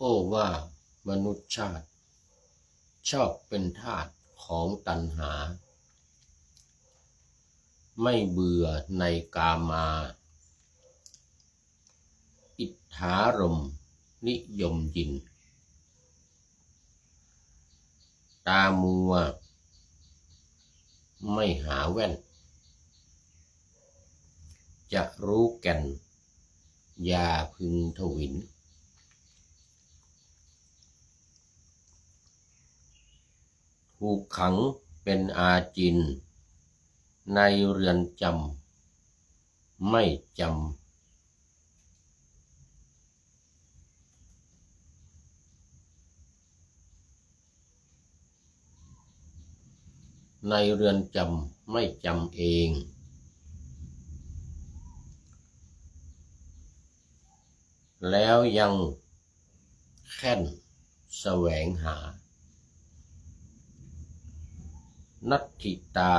โอ้ว่ามนุษย์ชาติชอบเป็นทาสของตัณหาไม่เบื่อในกามาอิทธารมณ์นิยมยินตามัวไม่หาแว่นจะรู้แก่นอย่าพึงทวินถูกขังเป็นอาจินในเรือนจำไม่จำในเรือนจำไม่จำเองแล้วยังแค่นแสวงหานัตถิตา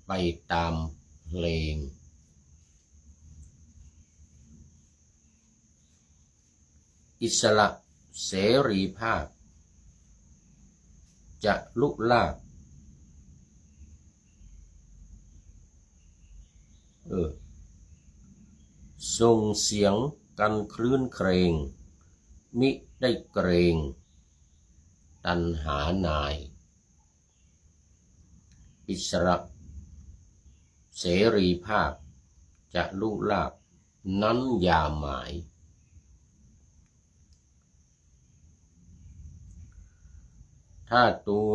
ไปตามเพลงอิสระเสรีภาพจะลุลาภส่งเสียงกันคลื่นเครงมิได้เกรงตัณหานายอิสระเสรีภาพจะลุลาภนั้นอย่าหมายถ้าตัว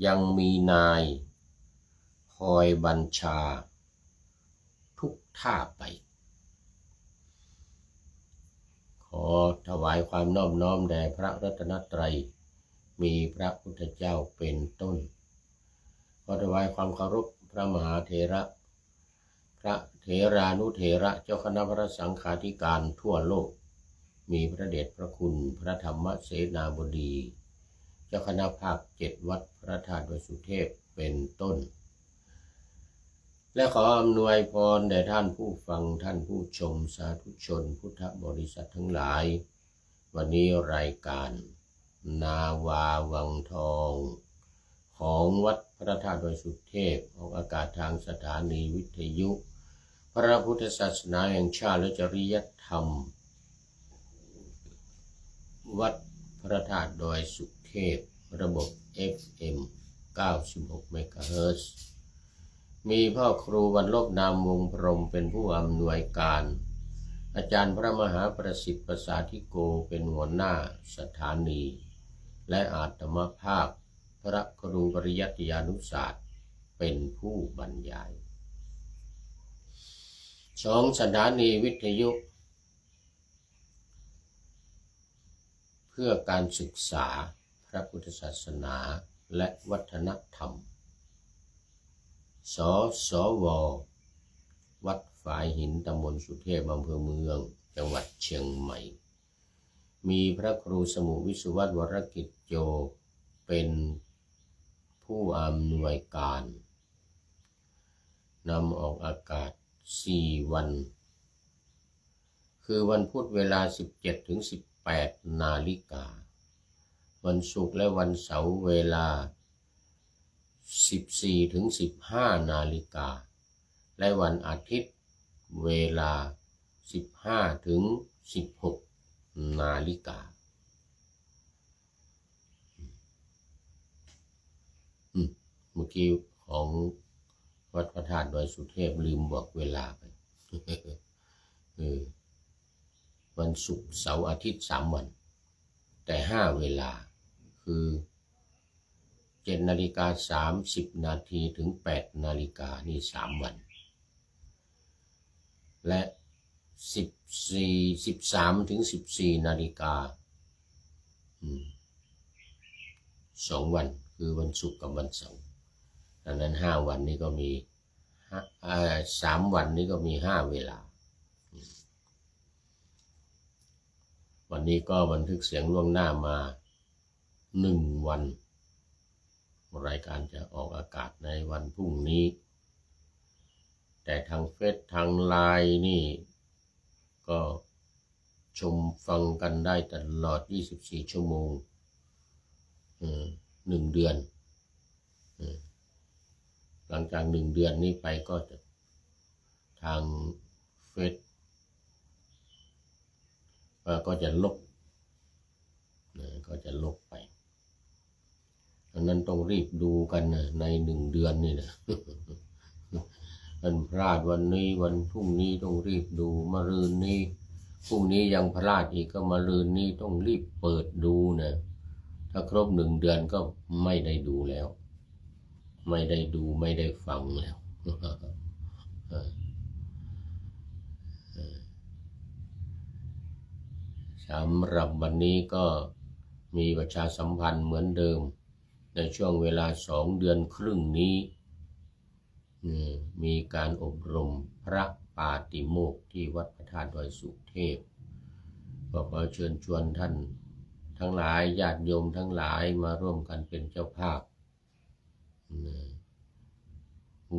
ยังมีนายคอยบัญชาทุกท่าไปขอถวายความนอบน้อมแด่พระรัตนตรัยมีพระพุทธเจ้าเป็นต้นขอถวายความเคารพพระมหาเถระพระเถรานุเถระเจ้าคณะพระสังฆาธิการทั่วโลกมีพระเดชพระคุณพระธรรมเสนาบดีเจ้าคณะภาค7วัดพระธาตุวดสุเทพเป็นต้นและขออำนวยพรแด่ท่านผู้ฟังท่านผู้ชมสาธุชนพุทธบริษัททั้งหลายวันนี้รายการนาวาวังทองของวัดพระธาตุวดสุเทพออกอากาศทางสถานีวิทยุพระพุทธศาสนาแห่งชาติและจริยธรรมวัดพระธาตุดอยสุเทพระบบ FM 96 เมกะเฮิรตซ์มีพ่อครูวรรลบนามวงพรหมเป็นผู้อำนวยการอาจารย์พระมหาประสิทธิ์ประสาธิโกเป็นหัวหน้าสถานีและอาตมภาคพระครูปริยัติยานุศาสตร์เป็นผู้บรรยาย2 สถานีวิทยุเพื่อการศึกษาพระพุทธศาสนาและวัฒนธรรมสสว.วัดฝายหินตำบลสุเทพอำเภอเมืองจังหวัดเชียงใหม่มีพระครูสมุวิสุวัฒน์วรกิจโจเป็นผู้อำนวยการนำออกอากาศ4 วันคือวันพุธเวลา 17-18 นาฬิกาวันศุกร์และวันเสาร์เวลา 14-15 นาฬิกาและวันอาทิตย์เวลา 15-16 นาฬิกาเมื่อกี้ของวัดพระธาตุดอยสุเทพลืมบอกเวลาไป วันศุกร์เสาร์อาทิตย์3 วันแต่5 เวลาคือ7:30 ถึง 8 นาฬิกานี่3 วันและ13-14 นาฬิกา2 วันคือวันศุกร์กับวันเสาร์ดังนั้น5 วันนี้ก็มี3 วันนี้ก็มี5 เวลาวันนี้ก็บันทึกเสียงล่วงหน้ามา1 วันรายการจะออกอากาศในวันพรุ่งนี้แต่ทางเฟซทางไลน์นี่ก็ ชมฟังกันได้ตลอด24ชั่วโมง1 เดือนหลังจาก1 เดือนนี้ไปก็จะทางเฟซก็จะลบไปดังนั้นต้องรีบดูกันนะใน1 เดือนนี่นะมันพลาดวันนี้วันพรุ่งนี้ต้องรีบดูมะรืนนี้พรุ่งนี้ยังพลาดอีกก็มะรืนนี้ต้องรีบเปิดดูนะถ้าครบ1 เดือนก็ไม่ได้ดูแล้วไม่ได้ดูไม่ได้ฟังแล้วสำหรับวันนี้ก็มีประชาสัมพันธ์เหมือนเดิมในช่วงเวลา2 เดือนครึ่งนี้มีการอบรมพระปาติโมกข์ที่วัดพระธาตุดอยสุเทพก็ขอเชิญชวนท่านทั้งหลายญาติโยมทั้งหลายมาร่วมกันเป็นเจ้าภาพ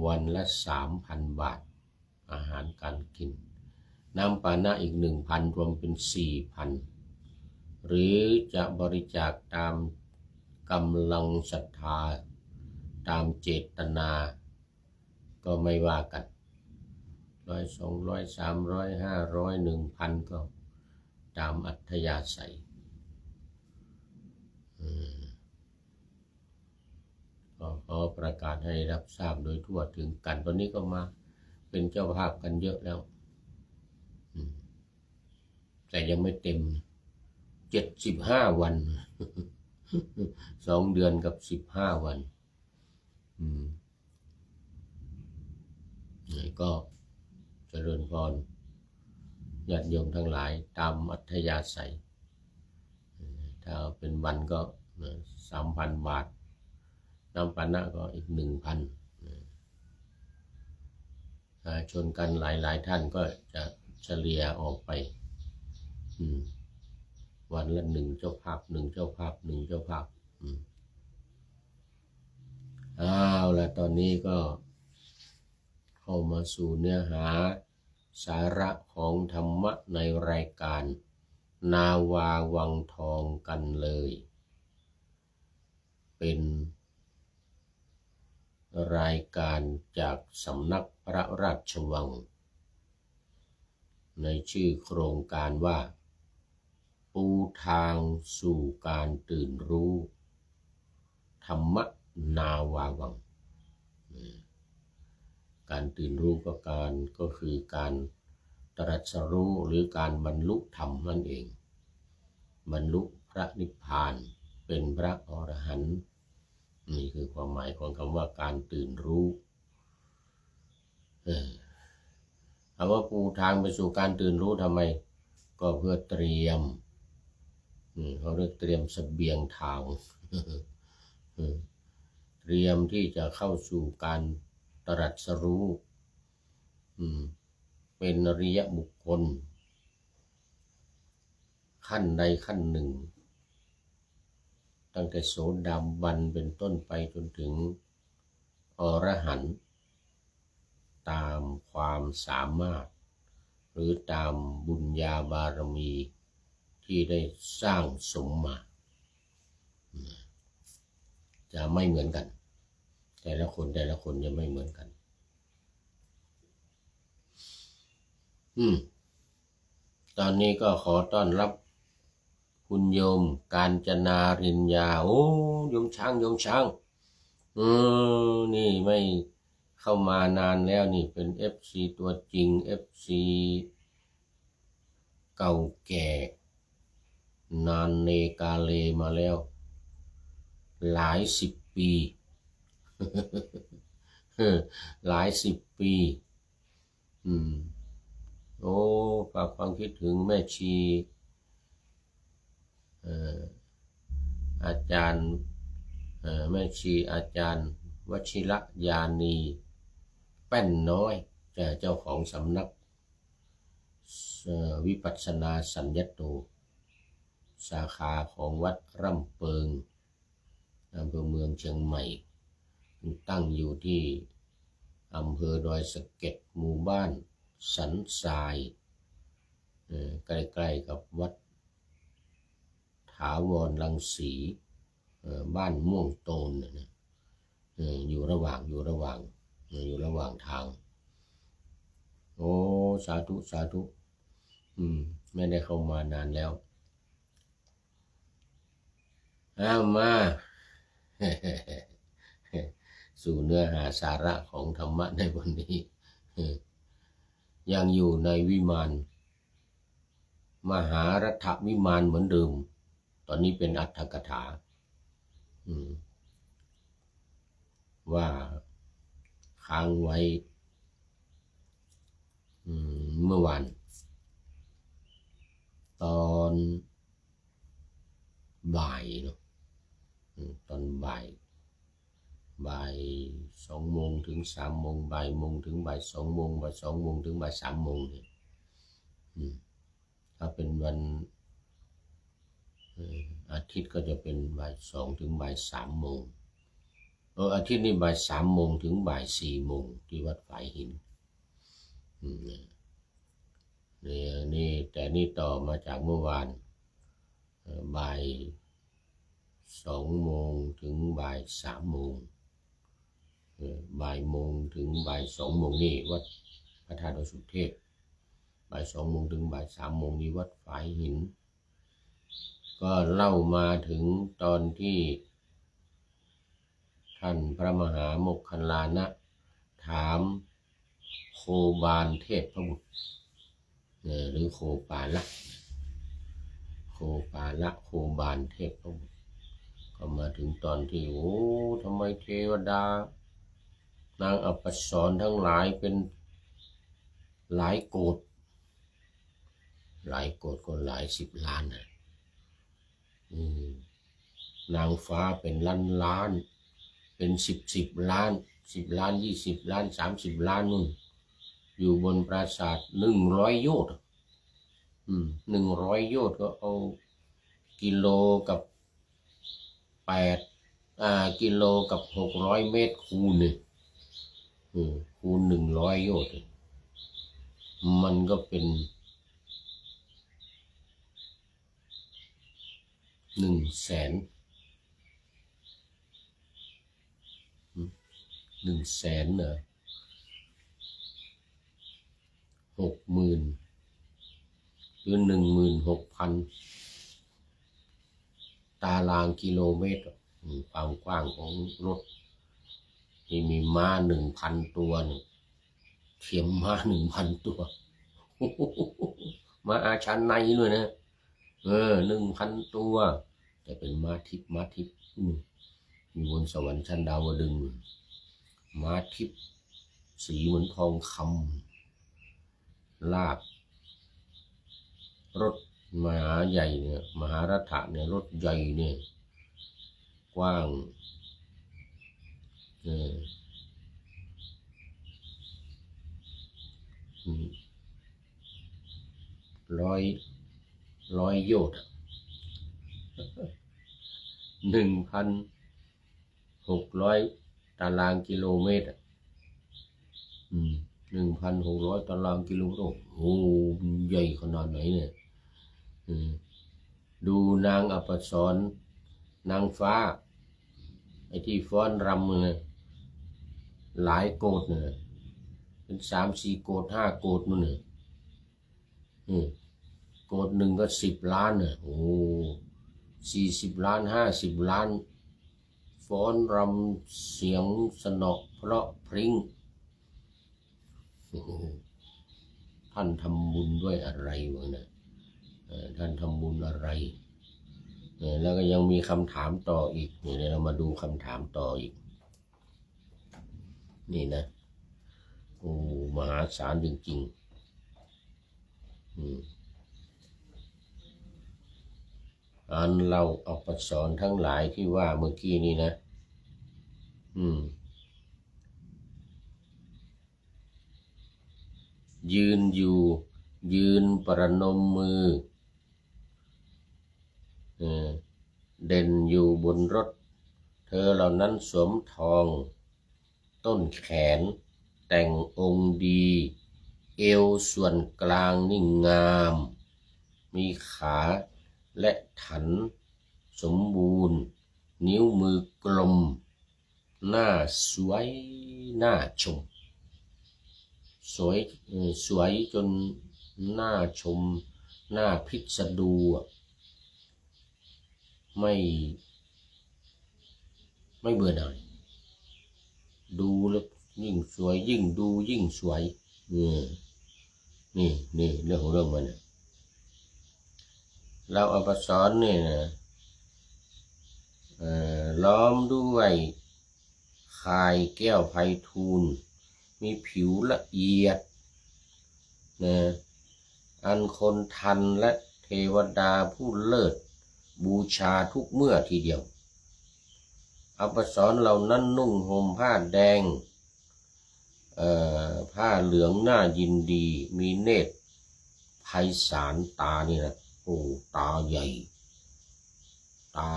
วันละ 3,000 บาทอาหารการกินน้ำปานะอีก 1,000 รวมเป็น 4,000 หรือจะบริจาคตามกำลังศรัทธาตามเจตนาก็ไม่ว่ากัน100 200 300 500 1,000ก็ตามอัธยาศัยก็ขอประกาศให้รับทราบโดยทั่วถึงกันตอนนี้ก็มาเป็นเจ้าภาพกันเยอะแล้วแต่ยังไม่เต็ม75 วัน2 เดือนกับ15 วันก็เจริญพรญาติโยมทั้งหลายตามอัธยาศัยถ้าเป็นวันก็ 3,000 บาทน้ำปานะก็อีก 1,000ชนกันหลายท่านก็จะเฉลี่ยออกไปวันละ1 เจ้าภาพ 1 เจ้าภาพ 1 เจ้าภาพแล้วตอนนี้ก็เข้ามาสู่เนื้อหาสาระของธรรมะในรายการนาวาวังทองกันเลยเป็นรายการจากสำนักพระราชวังในชื่อโครงการว่าปูทางสู่การตื่นรู้ธรรมนาวาวังการตื่นรู้ก็คือการตรัสรู้หรือการบรรลุธรรมนั่นเองบรรลุพระนิพพานเป็นพระอรหันต์นี่คือความหมายของคำว่าการตื่นรู้คำว่าปูทางไปสู่การตื่นรู้ทำไมก็เพื่อเตรียมเขาเรียกเตรียมเสบียงทางเตรียมที่จะเข้าสู่การตรัสรู้เป็นอริยบุคคลขั้นใดขั้นหนึ่งตั้งแต่โสดาบันเป็นต้นไปจนถึงอรหันต์ตามความสามารถหรือตามบุญญาบารมีที่ได้สร้างสมมาจะไม่เหมือนกันแต่ละคนจะไม่เหมือนกันตอนนี้ก็ขอต้อนรับคุณโยมกาญจนาริญญาโยมช้างนี่ไม่เข้ามานานแล้วนี่เป็น FC ตัวจริง FC เก่าแก่นานเนกาเลมาแล้วหลาย10 ปีหลาย10 ปีฝากความคิดถึงแม่ชีอาจารย์แม่ชีอาจารย์วชิรยานีแป้นน้อยเจ้าของสำนักวิปัสสนาสัญญโตสาขาของวัดร่ำเปิงอำเภอเมืองเชียงใหม่ตั้งอยู่ที่อำเภอดอยสะเก็ดหมู่บ้านสันทราย ใกล้ๆกับวัดถาวรรังสีบ้านม่วงโตนนะอยู่ระหว่างทางโอ้สาธุสาธุไม่ได้เข้ามานานแล้วมา สู่เนื้อหาสาระของธรรมะในวันนี้ยังอยู่ในวิมานมหารัฐวิมานเหมือนเดิมตอนนี้เป็นอรรถกถาว่าค้างไว้เมื่อวานตอนบ่ายเนาะตอนบ่าย2 โมงถึง3 โมงบ่ายโมงถึงบ่าย2 โมงบ่าย2 โมงถึงบ่าย3 โมงเนี่ยถ้าเป็นวันอาทิตย์ก็จะเป็นบ่าย2ถึงบ่าย3 โมงอาทิตย์นี้บ่าย3 โมงถึงบ่าย4 โมงที่วัดฝายหินนี่แต่นี่ต่อมาจากเมื่อวานบ่าย2 โมงถึงบ่าย3 โมงบ่ายโมงถึงบ่าย2 โมงนี่วัดพระธาตุดอยสุเทพบ่าย2 โมงถึงบ่าย3 โมงนี่วัดฝายหินก็เล่ามาถึงตอนที่ท่านพระมหาโมคคัลลานะถามโคบาลเทพพบุตรหรือโคปาละโคบาลเทพพบุตรก็มาถึงตอนที่โอ้ทำไมเทวดานางอัปสรทั้งหลายเป็นหลายโกฏก็หลาย10 ล้านนะนางฟ้าเป็นล้านเป็น10 ล้าน10 ล้าน20 ล้าน30 ล้านนู่นอยู่บนปราสาท100 โยชน์100 โยชน์ก็เอากิโลกับกิโลกับ600 เมตรคูณเนี่ยคูณ100 โยชน์มันก็เป็น100,000 เหรอ60,000หรือ16,000 ตารางกิโลเมตรความกว้างของรถที่มีม้า 1,000 ตัวเทียมม้า 1,000 ตัวม้าอาชันในด้วยนะ1,000 ตัวแต่เป็นม้าทิพย์อยู่บนสวรรค์ชั้นดาวดึงส์ม้าทิพย์สีเหมือนทองคำลากรถมหาใหญ่เนี่ยมหารัฐะเนี่ยรถใหญ่เนี่ยกว้างร้อยโยชน์1,600 ตารางกิโลเมตร1,600 ตารางกิโลเมตรโอ้ใหญ่ขนาดไหนเนี่ยดูนางอัปสรนางฟ้าไอ้ที่ฟ้อนรำเนี่ยหลายโกฏเนี่ยเป็น3-4 โกฏ5 โกฏนู่นเนี่ยโกฏหนึ่งก็10 ล้านเนี่ยโอ้40 ล้าน50 ล้านฟ้อนรำเสียงสนอเพราะพริ้งท่านทำบุญด้วยอะไรวะเนี่ยท่านทำบุญอะไรแล้วก็ยังมีคำถามต่ออีกนี่เรามาดูคำถามต่ออีกนี่นะโอ้มหาศาลจริงๆอันเราอัปสรทั้งหลายที่ว่าเมื่อกี้นี้นะยืนประนมมือเด่นอยู่บนรถเธอเหล่านั้นสวมทองต้นแขนแต่งองค์ดีเอวส่วนกลางนี่งาม มีขาและถันสมบูรณ์นิ้วมือกลมหน้าสวยน่าชมสวยจนน่าชมน่าพิสดูไม่เบื่อหน่ายดูแล้วยิ่งสวยยิ่งดูยิ่งสวยนี่เรื่องของเรื่องมันเนี่ยเราอัปสรเนี่ยนะล้อมด้วยข่ายแก้วไพฑูรย์มีผิวละเอียดนะอันคนทันและเทวดาผู้เลิศบูชาทุกเมื่อทีเดียวอัปสรเหล่านั้นนุ่งห่มผ้าแดงผ้าเหลืองน่ายินดีมีเนตรไพศาลตานี่นะโอ้ตาใหญ่ตา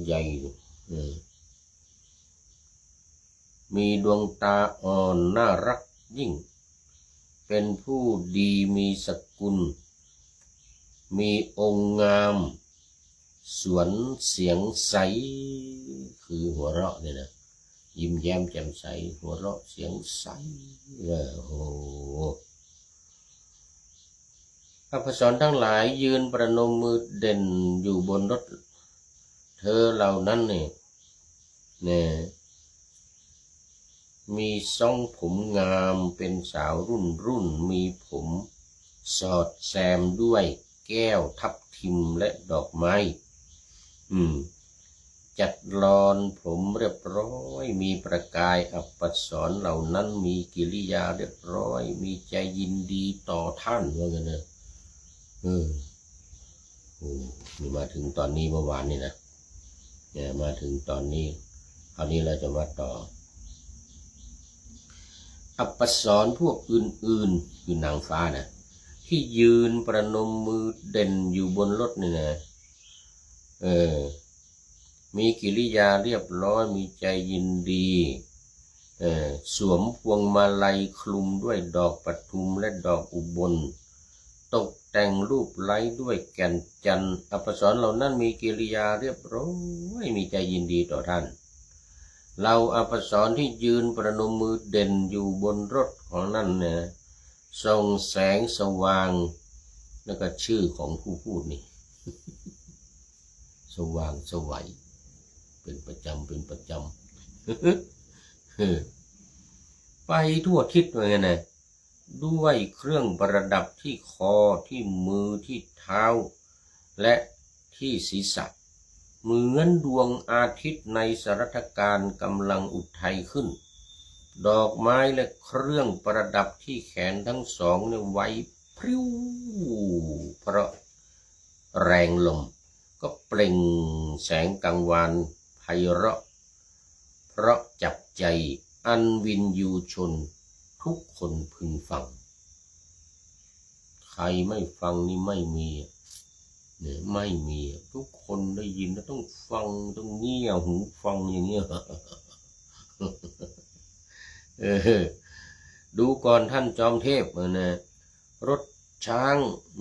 ใหญ่มีดวงตาอ่อนน่ารักยิ่งเป็นผู้ดีมีสกุลมีองค์งามสวนเสียงใสคือหัวเราะเนี่ยนะยิ้มแย้มแจ่มใสหัวเราะเสียงใสโอ้อัปสรทั้งหลายยืนประนมมือเด่นอยู่บนรถเธอเหล่านั้นเนี่ยมีทรงผมงามเป็นสาวรุ่นมีผมสอดแซมด้วยแก้วทับทิมและดอกไม้จัดลอนผมเรียบร้อยมีประกายอัปสรเหล่านั้นมีกิริยาเรียบร้อยมีใจยินดีต่อท่านว่างั้นนะนี่มาถึงตอนนี้เมื่อวานนี่นะเนี่ยมาถึงตอนนี้คราวนี้เราจะมาต่ออัปสรพวกอื่นๆคือนางฟ้านะที่ยืนประนมมือเด่นอยู่บนรถนี่นะมีกิริยาเรียบร้อยมีใจยินดีสวมพวงมาลัยคลุมด้วยดอกปทุมและดอกอุบลตกแต่งรูปไล้ด้วยแก่นจันทร์อัปสรเหล่านั้นมีกิริยาเรียบร้อยมีใจยินดีต่อท่านเราอัปสรที่ยืนประนมมือเด่นอยู่บนรถของนั่นเนี่ยส่องแสงสว่างแล้วก็ชื่อของผู้พูดนี่ สว่างสวัยเป็นประจำไปทั่วทิศเลยนะด้วยเครื่องประดับที่คอที่มือที่เท้าและที่ศีรษะเหมือนดวงอาทิตย์ในสรัทการกำลังอุทัยขึ้นดอกไม้และเครื่องประดับที่แขนทั้งสองเนี่ยไหวพริ้วเพราะแรงลมก็เปล่งแสงกังวานไพเราะเพราะจับใจอันวินยูชนทุกคนพึงฟังใครไม่ฟังนี่ไม่มีเนี่ยไม่มีทุกคนได้ยินแล้วต้องฟังต้องเงี่ยหูฟังอย่างเงี้ย ดูก่อนท่านจอมเทพนะรถช้าง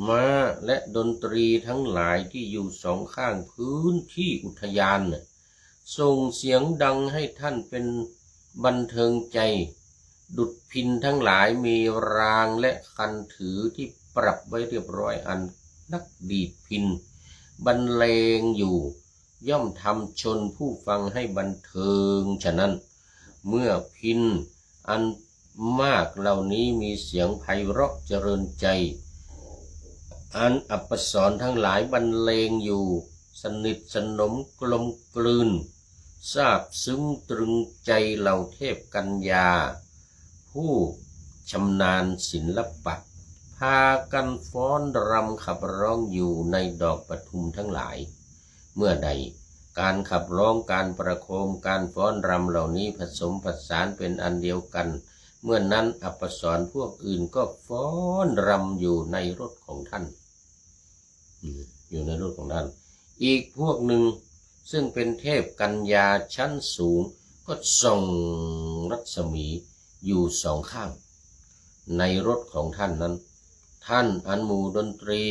ม้าและดนตรีทั้งหลายที่อยู่สองข้างพื้นที่อุทยานส่งเสียงดังให้ท่านเป็นบันเทิงใจดุจพิณทั้งหลายมีรางและคันถือที่ปรับไว้เรียบร้อยอันนักดีดพิณบรรเลงอยู่ย่อมทำชนผู้ฟังให้บันเทิงฉะนั้นเมื่อพิณอันมากเหล่านี้มีเสียงไพเราะเจริญใจอันอัปสรทั้งหลายบรรเลงอยู่สนิทสนมกลมกลืนซาบซึ้งตรึงใจเหล่าเทพกัญญาผู้ชำนาญศิลปะพากันฟ้อนรำขับร้องอยู่ในดอกปทุมทั้งหลายเมื่อใดการขับร้องการประโคมการฟ้อนรำเหล่านี้ผสมผสานเป็นอันเดียวกันเมื่อนั้นอัปสรพวกอื่นก็ฟ้อนรำอยู่ในรถของท่านอยู่ในรถของท่านอีกพวกหนึ่งซึ่งเป็นเทพกัญญาชั้นสูงก็ส่องรัศมีอยู่สองข้างในรถของท่านนั้น ท่านอันหมู่ดนตรี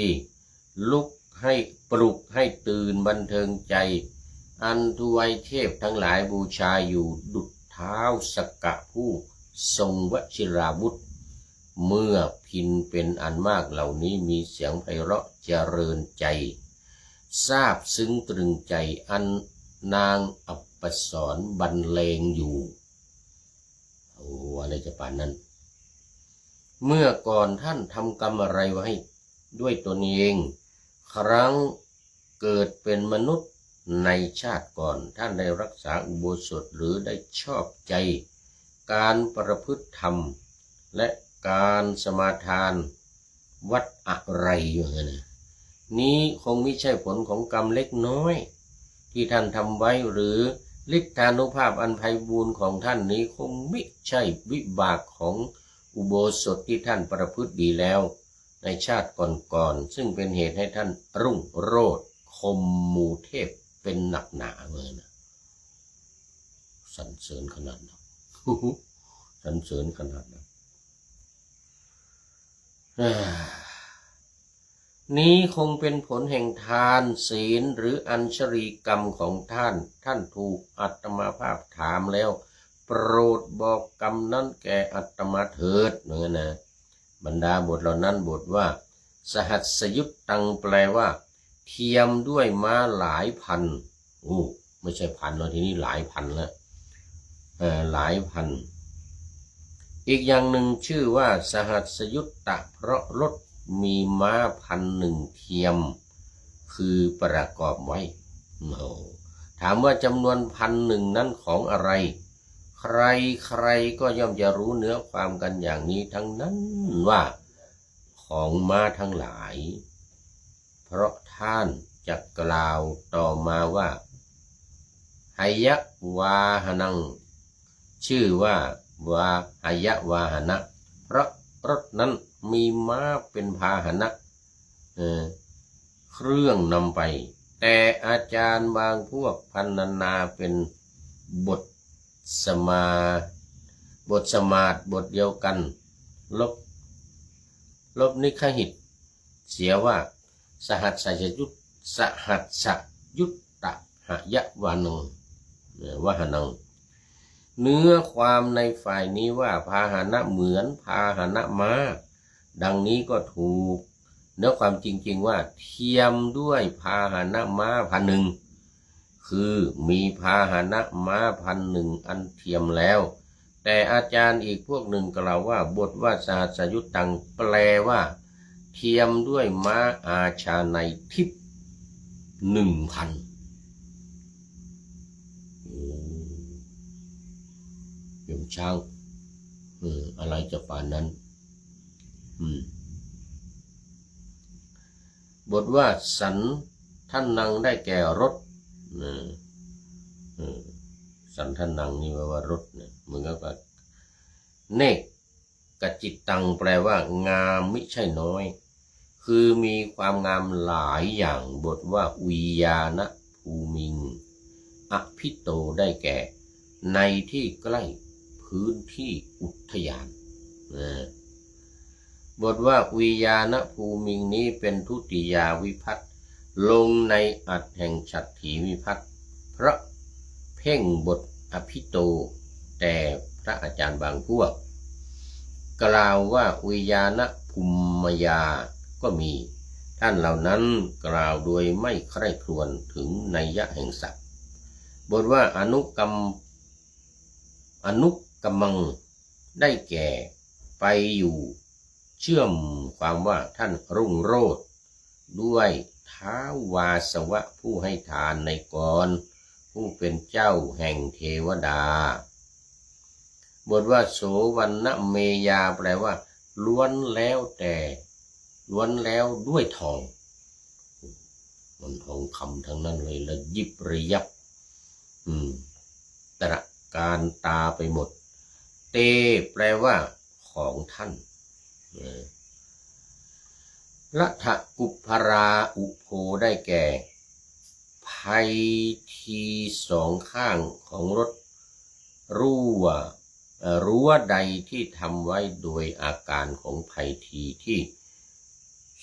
ลุกให้ปลุกให้ตื่นบันเทิงใจอันทวยเทพทั้งหลายบูชาอยู่ดุจเท้าสกกะผู้ทรงวชิราวุธเมื่อพินเป็นอันมากเหล่านี้มีเสียงไพเราะเจริญใจซาบซึ้งตรึงใจอันนางอัปปสรบรรเลงอยู่โอ้อะไรจะป่านนั้นเมื่อก่อนท่านทำกรรมอะไรไว้ด้วยตนเองครั้งเกิดเป็นมนุษย์ในชาติก่อนท่านได้รักษาอุโบสถหรือได้ชอบใจการประพฤติธรรมและการสมาทานวัดอะไรอย่างนั้นนี้คงไม่ใช่ผลของกรรมเล็กน้อยที่ท่านทำไว้หรือฤทธานุภาพอันไพบูลย์ของท่านนี้คงไม่ใช่วิบากของอุโบสถที่ท่านประพฤติดีแล้วในชาติก่อนๆซึ่งเป็นเหตุให้ท่านรุ่งโรจน์คมหมู่เทพเป็นหนักหนาเลยนะสรรเสริญขนาดนั้นสรรเสริญขนาดนั้นนี้คงเป็นผลแห่งทานศีลหรืออัญชลีกรรมของท่านถูกอาตมาภาพถามแล้วโปรดบอกกรรมนั้นแก่อาตมาเถิดเหมือนกันนะบรรดาบทเหล่านั้นบทว่าสหัสยุตตังแปลว่าเทียมด้วยม้าหลายพันไม่ใช่พันแล้วทีนี้หลายพันแล้วหลายพันอีกอย่างหนึ่งชื่อว่าสหัสยุตตะเพราะรถมีม้า1,000เทียมคือประกอบไว้ถามว่าจำนวน1,000นั้นของอะไรใครก็ย่อมจะรู้เนื้อความกันอย่างนี้ทั้งนั้นว่าของม้าทั้งหลายเพราะท่านจะกล่าวต่อมาว่าหยะวาหนังชื่อว่าวาหยะวาหนะเพราะรถนั้นมีม้าเป็นพาหนะเครื่องนำไปแต่อาจารย์บางพวกพรรณนาเป็นบทสมาธิบทเดียวกันลบนิคหิตเสียว่าสหัสยุตตะหยะวานังวาหนังเนื้อความในฝ่ายนี้ว่าพาหนะเหมือนพาหนะม้าดังนี้ก็ถูกเนื้อความจริงๆว่าเทียมด้วยพาหนะม้า1,000คือมีพาหนะม้า1,000อันเทียมแล้วแต่อาจารย์อีกพวกหนึ่งกล่าวว่าบทว่าสหัสยุตตังแปลว่าเทียมด้วยม้าอาชาในทิพย์1,000ยมช้างอะไรจะป่านนั้นบทว่าสันท่านนังได้แก่รถสันท่านนังนี่แปลว่ารถเนี่ยเหมือนกับเนกกจิตตังแปลว่างามไม่ใช่น้อยคือมีความงามหลายอย่างบทว่าวิยานะภูมิงอภิโตได้แก่ในที่ใกล้พื้นที่อุทยานบทว่าวิยานะภูมิงนี้เป็นทุติยาวิภัตติลงในอัตถ์แห่งฉัตรถีวิภัตติเพราะเพ่งบทอภิโตแต่พระอาจารย์บางพวกกล่าวว่าวิยานะภูมยาก็มีท่านเหล่านั้นกล่าวโดยไม่ใคร่ครวญถึงนัยยะแห่งศัพท์บทว่าอนุกรรมังได้แก่ไปอยู่เชื่อมความว่าท่านรุ่งโรจน์ด้วยท้าววาสวะผู้ให้ทานในกรผู้เป็นเจ้าแห่งเทวดาบทว่าโสวันนะเมยาแปลว่าล้วนแล้วด้วยทองมันทองคำทั้งนั้นเลยละยิบระยับตระการตาไปหมดเตแปลว่าของท่านละทะกุภราอุโภได้แก่ภัยที2ข้างของรถรั้วใดที่ทำไว้โดยอาการของภัยทีที่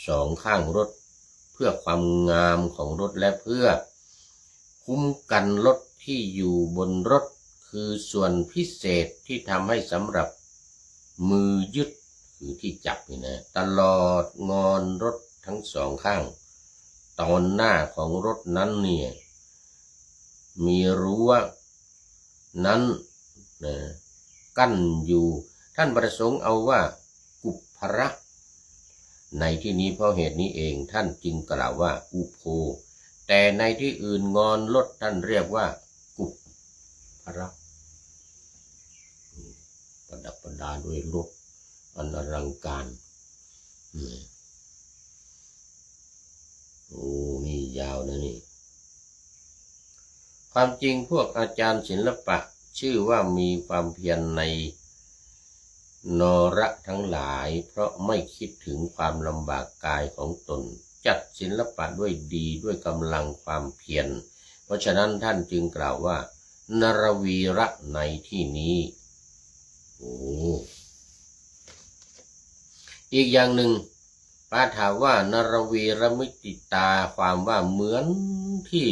สองข้างรถเพื่อความงามของรถและเพื่อคุ้มกันรถที่อยู่บนรถคือส่วนพิเศษที่ทำให้สำหรับมือยึดคือที่จับนี่นะตลอดงอนรถทั้งสองข้างตอนหน้าของรถนั้นเนี่ยมีรั้วนั้นนะกั้นอยู่ท่านประสงค์เอาว่ากุภระในที่นี้เพราะเหตุนี้เองท่านจึงกล่าวว่ากุโภแต่ในที่อื่นงอนรถท่านเรียกว่ากุภระประดับประดาด้วยรถอันอลังการโอ้นี่ยาวนะนี่ความจริงพวกอาจารย์ศิลปะชื่อว่ามีความเพียรในนรทั้งหลายเพราะไม่คิดถึงความลำบากกายของตนจัดศิลปะด้วยดีด้วยกำลังความเพียรเพราะฉะนั้นท่านจึงกล่าวว่านรวีระในที่นี้โอ้อีกอย่างหนึ่งปาถาว่านรวีรมิติตาความว่าเหมือนที่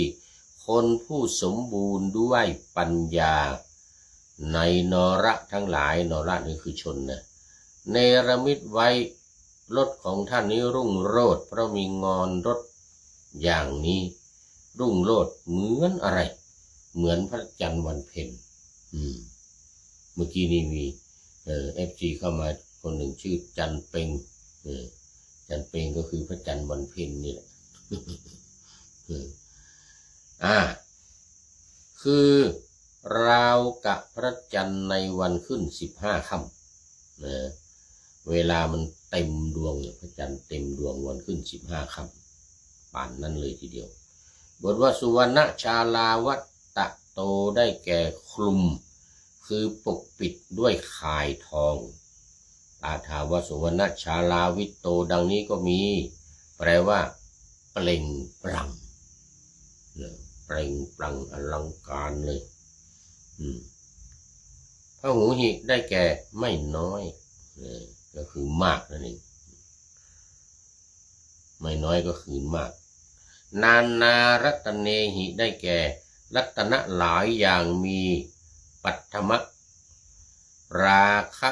คนผู้สมบูรณ์ด้วยปัญญาในนรทั้งหลายนรนี่คือชนนะเนรมิตไว้รถของท่านนี้รุ่งโรจน์เพราะมีงอนรถอย่างนี้รุ่งโรจน์เหมือนอะไรเหมือนพระจันทร์วันเพ็ญเมื่อกี้นี้มีFG เข้ามาคนหนึ่งชื่อจันเปงจันเปงก็คือพระจันทร์วันเพ็ญนี่แหละคือราวกับพระจันทร์ในวันขึ้น15 ค่ำเวลามันเต็มดวงพระจันทร์เต็มดวงวันขึ้น15 ค่ำป่านนั้นเลยทีเดียวบทว่าสุวรรณชาลาวัตตะโตได้แก่คลุมคือปกปิดด้วยข่ายทองปาถาวสุวรรณชาลาวิโตดังนี้ก็มีแปลว่าเปล่งปลั่งเปล่งปลั่งอลังการเลยพหูหิได้แก่ไม่น้อยก็คือมากนั่นเองไม่น้อยก็คือมากนานารัตเนหิได้แก่รัตนะหลายอย่างมีปัทมะราคะ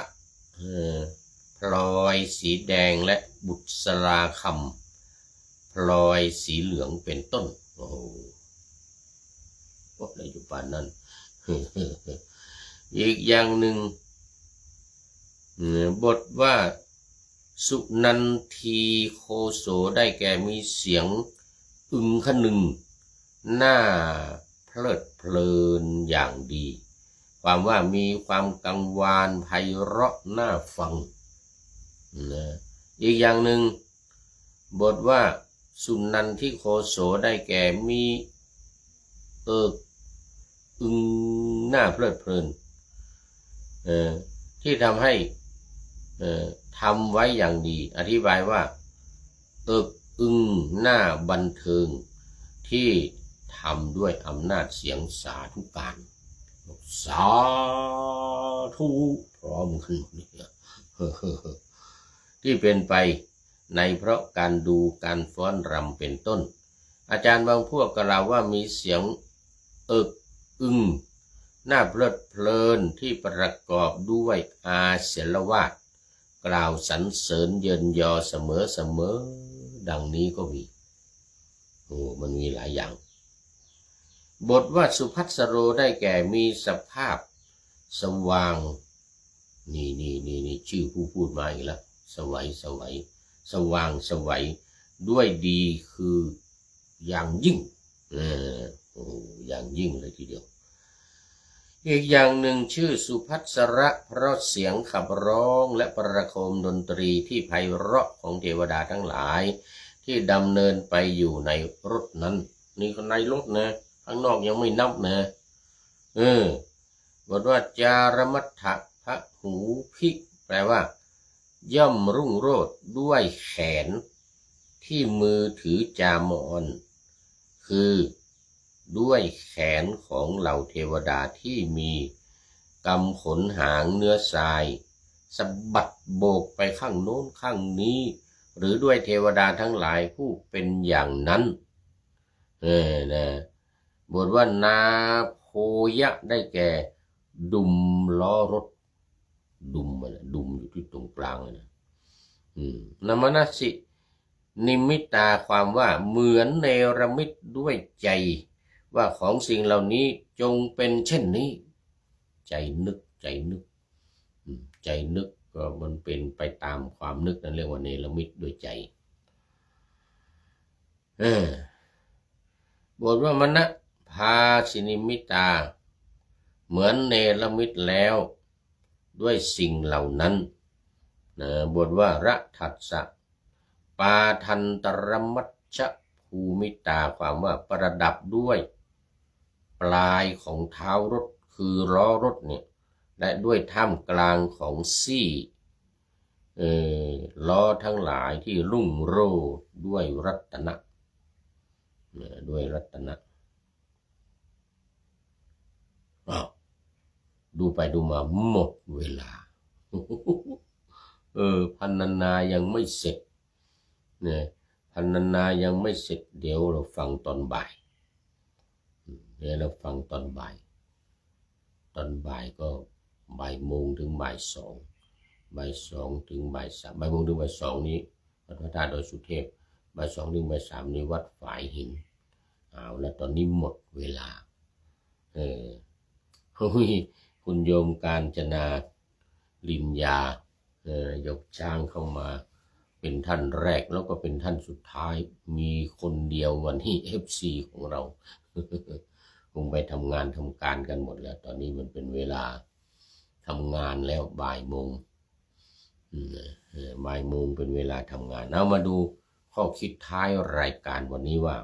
พลอยสีแดงและบุษราคำพลอยสีเหลืองเป็นต้นโอ้โหอะไรอยู่ป่านนั้น อีกอย่างหนึ่งบทว่าสุนันทีโคโสได้แก่มีเสียงอึงคนึงหน้าเพลิดเพลินอย่างดีความว่ามีความกังวานไพเราะน่าฟังอีกอย่างหนึ่งบทว่าสุนันทิโคโสได้แก่มีอึงหน้าเพลิดเพลินที่ทำให้ทำไว้อย่างดีอธิบายว่าอึงหน้าบันเทิงที่ทำด้วยอำนาจเสียงสาธุการสาธุพร้อมขึ้นที่เป็นไปในเพราะการดูการฟ้อนรำเป็นต้นอาจารย์บางพวกกล่าวว่ามีเสียงอึงหน้าเพลิดเพลินที่ประกอบด้วยอาเสลวาทกล่าวสรรเสริญเยินยอเสมอดังนี้ก็มีมันมีหลายอย่างบทว่าสุภัสโรได้แก่มีสภาพสว่างนี่ชื่อผู้พูดมาอีกแล้วสวัยสว่างสวัยด้วยดีคืออย่างยิ่งอย่างยิ่งเลยทีเดียวอีกอย่างหนึ่งชื่อสุภัสระเพราะเสียงขับร้องและประโคมดนตรีที่ไพเราะของเทวดาทั้งหลายที่ดำเนินไปอยู่ในรถนั้นนี่ก็ในรถนะข้างนอกยังไม่นับนะบทว่าจารมัฏฐะพระหูพิแปลว่าย่อมรุ่งโรจน์ด้วยแขนที่มือถือจามอนคือด้วยแขนของเหล่าเทวดาที่มีกำขนหางเนื้อทรายสะบัดโบกไปข้างโน้นข้างนี้ หรือด้วยเทวดาทั้งหลายผู้เป็นอย่างนั้นนะบทว่านาโพยะได้แก่ดุมล้อรถดุมดุมอยู่ที่ตรงกลางนะนามนัสสินิมิตาความว่าเหมือนเนรมิตด้วยใจว่าของสิ่งเหล่านี้จงเป็นเช่นนี้ใจนึกใจนึกก็มันเป็นไปตามความนึกนั่นเรียกว่าเนรมิตด้วยใจบทว่ามณภาสินิมิตาเหมือนเนรมิตแล้วด้วยสิ่งเหล่านั้นบทว่าระทัสสะปาทันตรมัชฌภูมิตาความว่าประดับด้วยปลายของเท้ารถคือล้อรถเนี่ยและด้วยท่ามกลางของซี่ล้อทั้งหลายที่รุ่งโรจน์ด้วยรัตนะดูไปดูมาหมดเวลาพรรณนายังไม่เสร็จเนี่ยพรรณนายังไม่เสร็จเดี๋ยวเราฟังตอนบ่ายก็บ่ายโมงถึงบ่ายสองถึงบ่ายสามบ่ายโมงถึงบ่ายสองนี้วัดพระธาตุดอยสุเทพบ่ายสองถึงบ่ายสามนี้วัดฝายหินเอาแล้วตอนนี้หมดเวลาคุณโยมกาญจนาลินยายกช้างเข้ามาเป็นท่านแรกแล้วก็เป็นท่านสุดท้ายมีคนเดียววันนี้ FC ของเรา คงไปทำงานทำการกันหมดแล้วตอนนี้มันเป็นเวลาทำงานแล้วบ่ายโมงเป็นเวลาทำงานเอามาดูข้อคิดท้ายรายการวันนี้ว่า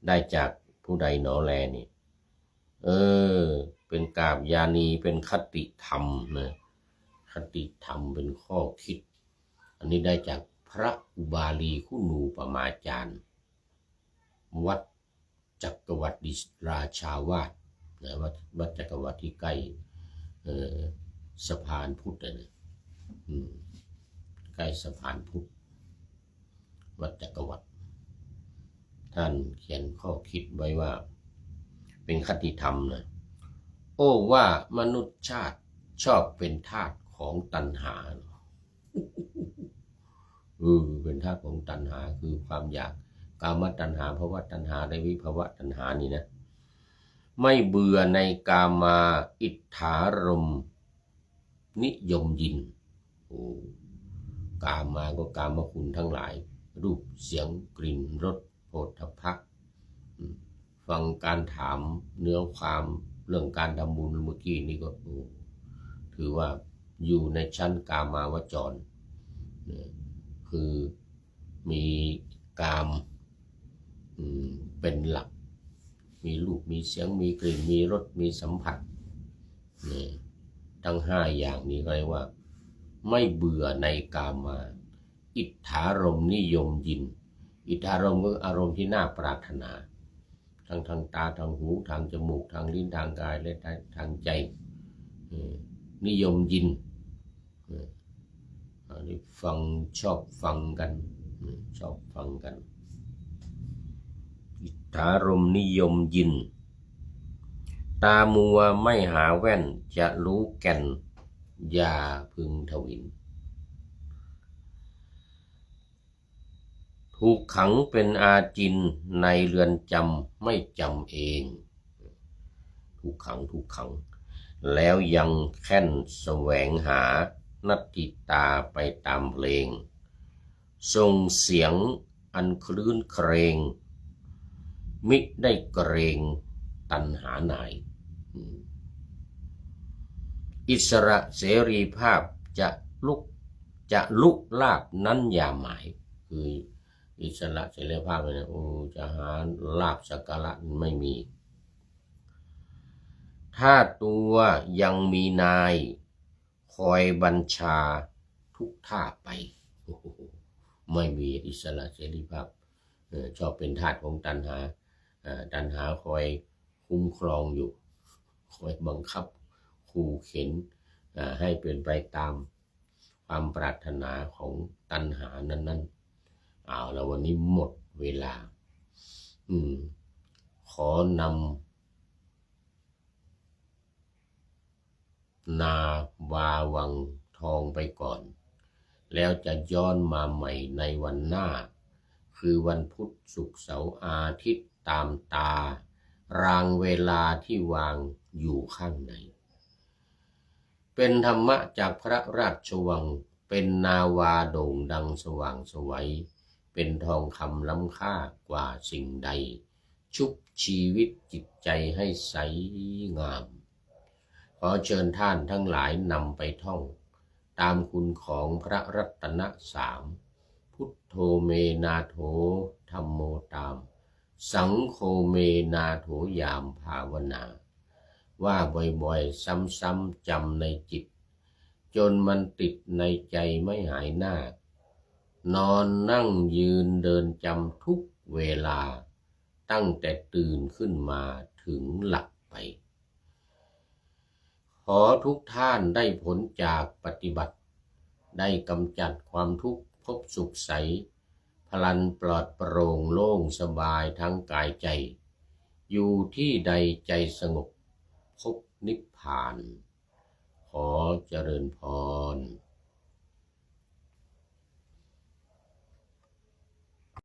ได้จากผู้ใดหนอแลนี่เป็นกาบยานีเป็นคติธรรมนะคติธรรมเป็นข้อคิดอันนี้ได้จากพระอุบาลีคุณูปมาจารย์วัดจักรวรรดิราชาวาสนะวัดจักรวรรดิที่ใกล้สะพานพุทธนะใกล้สะพานพุทธวัดจักรวรรดิท่านเขียนข้อคิดไว้ว่าเป็นคติธรรมนะโอ้ว่ามนุษย์ชาติชอบเป็นทาสของตัณหาเป็นทาสของตัณหาคือความอยากกามตัณหาภวตัณหาและวิภวตัณหานี่นะไม่เบื่อในกามาอิทธารมนิยมยินกามาก็กามคุณทั้งหลายรูปเสียงกลิ่นรสโผฏฐัพพะฟังการถามเนื้อความเรื่องการทำบุญเมื่อกี้นี่ก็ถือว่าอยู่ในชั้นกามาวจรคือมีกามเป็นหลักมีรูปมีเสียงมีกลิ่นมีรสมีสัมผัสทั้ง5อย่างนี้ก็เรียกว่าไม่เบื่อในกามาอิทธารมนิยมยินอิทธารมก็อารมณ์ที่น่าปรารถนาทางตาทางหูทางจมูกทางลิ้นทางกายและทางใจนิยมยินฟังชอบฟังกันอิทธารมนิยมยินตามัวไม่หาแว่นจะรู้แก่นอย่าพึงทวินถูกขังเป็นอาจินในเรือนจำไม่จำเองถูกขังแล้วยังแค่นแสวงหานัตติตาไปตามเพลงส่งเสียงอันคลื่นเครงมิได้เกรงตัณหาไหนอิสระเสรีภาพจะลุกลาบนั้นอย่าหมายคืออิสระเสรีภาพเนี่ยจะหาลาบสักการะไม่มีถ้าตัวยังมีนายคอยบัญชาทุกท่าไปไม่มีอิสระเสรีภาพชอบเป็นทาสของตัณหาคอยคุ้มครองอยู่คอยบังคับขู่เข็นให้เป็นไปตามค ความปรารถนาของตัณหานั้นเอาแล้ววันนี้หมดเวลาขอนำนาวาวังทองไปก่อนแล้วจะย้อนมาใหม่ในวันหน้าคือวันพุธศุกร์เสาร์อาทิตย์ตามตารางเวลาที่วางอยู่ข้างในเป็นธรรมะจากพระราชวังเป็นนาวาโด่งดังสว่างไสวเป็นทองคำล้ำค่ากว่าสิ่งใดชุบชีวิตจิตใจให้ใสงามขอเชิญท่านทั้งหลายนำไปท่องตามคุณของพระรัตนสามพุทโธเมนาโถธัมโมตามสังโฆเมนาโถยามภาวนาว่าบ่อยๆซ้ำๆจำในจิตจนมันติดในใจไม่หายหน้านอนนั่งยืนเดินจำทุกเวลาตั้งแต่ตื่นขึ้นมาถึงหลับไปขอทุกท่านได้ผลจากปฏิบัติได้กำจัดความทุกข์พบสุขใสพลันปลอดโปร่งโล่งสบายทั้งกายใจอยู่ที่ใดใจสงบพบนิพพานขอเจริญพร